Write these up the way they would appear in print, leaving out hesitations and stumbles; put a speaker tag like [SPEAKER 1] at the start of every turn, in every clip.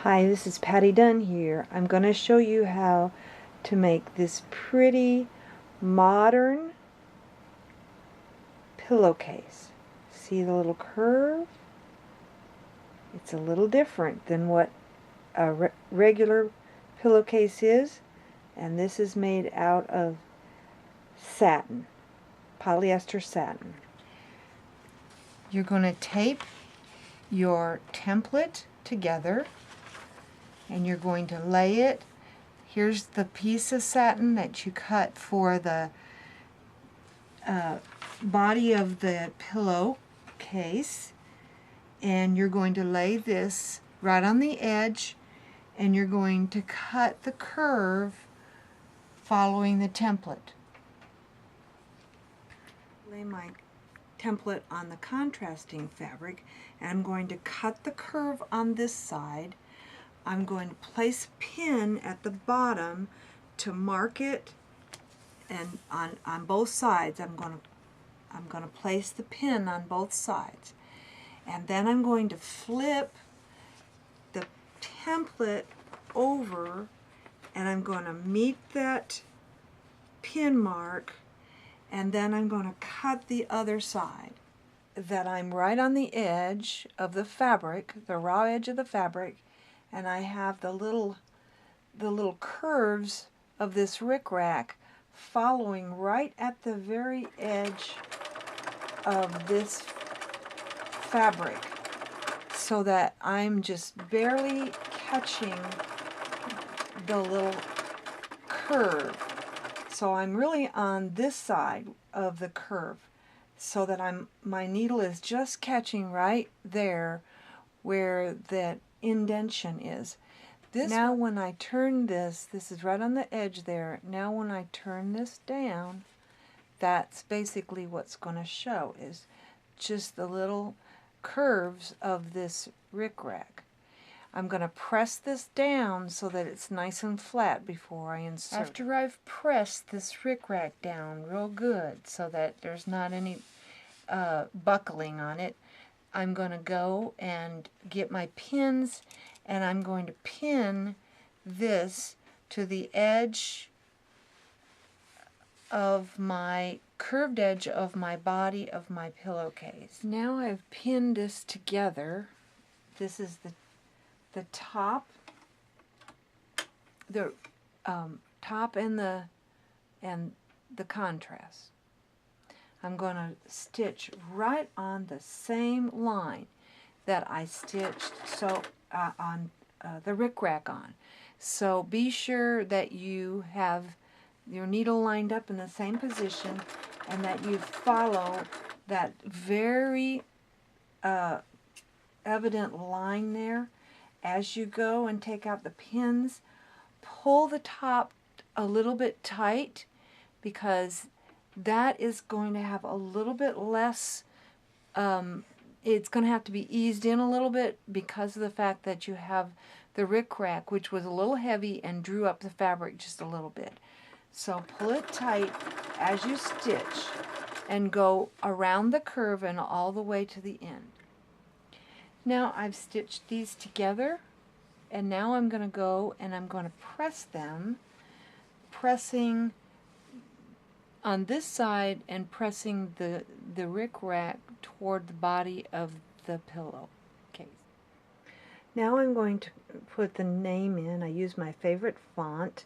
[SPEAKER 1] Hi, this is Patty Dunn here. I'm going to show you how to make this pretty modern pillowcase. See the little curve? It's a little different than what a regular pillowcase is, and this is made out of satin, polyester satin. You're going to tape your template together and you're going to lay it. Here's the piece of satin that you cut for the body of the pillowcase, and you're going to lay this right on the edge, and you're going to cut the curve following the template. Lay my template on the contrasting fabric, and I'm going to cut the curve on this side. I'm going to place a pin at the bottom to mark it, and on both sides I'm going to place the pin on both sides, and then I'm going to flip the template over, and I'm going to meet that pin mark, and then I'm going to cut the other side. That I'm right on the edge of the fabric, the raw edge of the fabric, and I have the little curves of this rickrack following right at the very edge of this fabric, so that I'm just barely catching the little curve. So I'm really on this side of the curve, so that my needle is just catching right there where that indentation is. Now when I turn this is right on the edge there. Now when I turn this down, that's basically what's going to show, is just the little curves of this rickrack. I'm going to press this down so that it's nice and flat before I insert. After I've pressed this rickrack down real good so that there's not any buckling on it, I'm going to go and get my pins, and I'm going to pin this to the edge of my curved edge of my body of my pillowcase. Now I've pinned this together. This is the top, the top and the contrast. I'm going to stitch right on the same line that I stitched on the rickrack on. So be sure that you have your needle lined up in the same position, and that you follow that very evident line there. As you go and take out the pins, pull the top a little bit tight, because that is going to have a little bit less, it's going to have to be eased in a little bit because of the fact that you have the rickrack, which was a little heavy and drew up the fabric just a little bit. So pull it tight as you stitch and go around the curve and all the way to the end. Now I've stitched these together, and now I'm going to go and I'm going to press them, pressing on this side and pressing the rickrack toward the body of the pillowcase. Now I'm going to put the name in. I use my favorite font,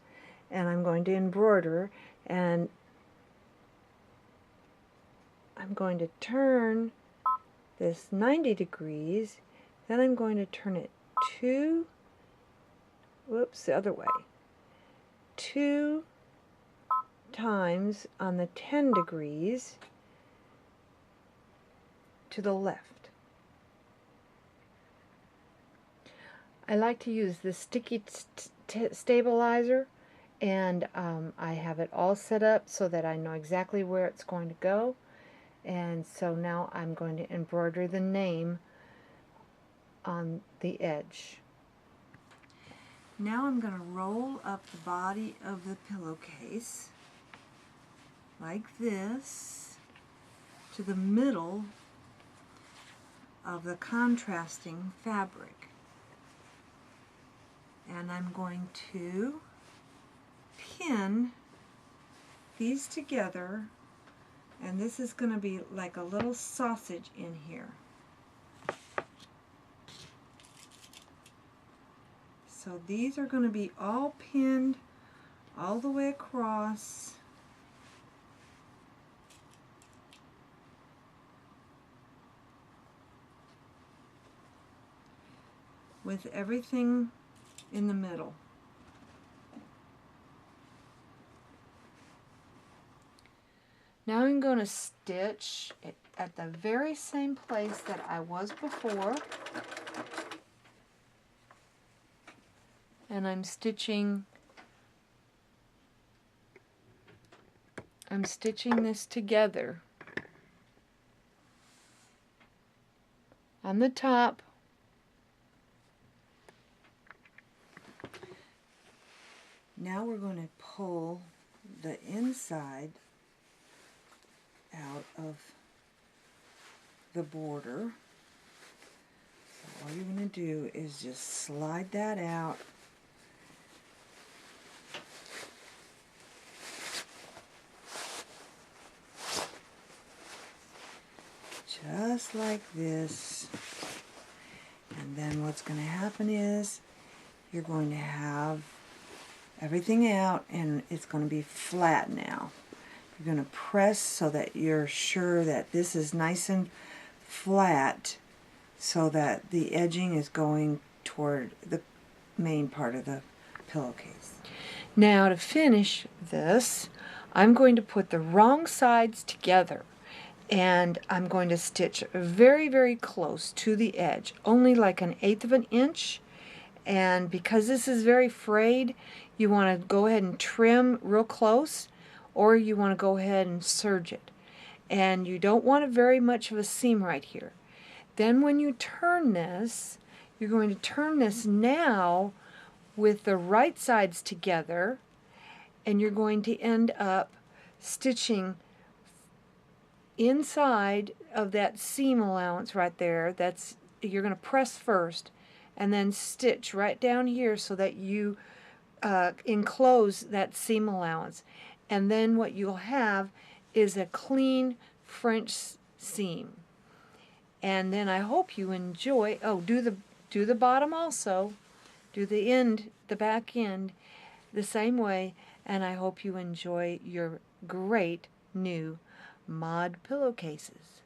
[SPEAKER 1] and I'm going to embroider, and I'm going to turn this 90 degrees, then I'm going to turn it the other way, 2 times on the 10 degrees to the left. I like to use this sticky stabilizer, and I have it all set up so that I know exactly where it's going to go. And so now I'm going to embroider the name on the edge. Now I'm going to roll up the body of the pillowcase like this to the middle of the contrasting fabric. And I'm going to pin these together, and this is going to be like a little sausage in here. So these are going to be all pinned all the way across. With everything in the middle. Now I'm going to stitch it at the very same place that I was before. And I'm stitching this together on the top. Now we're going to pull the inside out of the border. So all you're going to do is just slide that out. Just like this. And then what's going to happen is you're going to have everything out, and it's going to be flat now. You're going to press so that you're sure that this is nice and flat, so that the edging is going toward the main part of the pillowcase. Now to finish this, I'm going to put the wrong sides together, and I'm going to stitch very, very close to the edge, only like 1/8 of an inch. And because this is very frayed, you want to go ahead and trim real close, or you want to go ahead and serge it. And you don't want very much of a seam right here. Then when you turn this, you're going to turn this now with the right sides together, and you're going to end up stitching inside of that seam allowance right there. You're going to press first and then stitch right down here so that you enclose that seam allowance. And then what you'll have is a clean French seam. And then I hope you enjoy, do the bottom also, do the end, the back end the same way, and I hope you enjoy your great new mod pillowcases.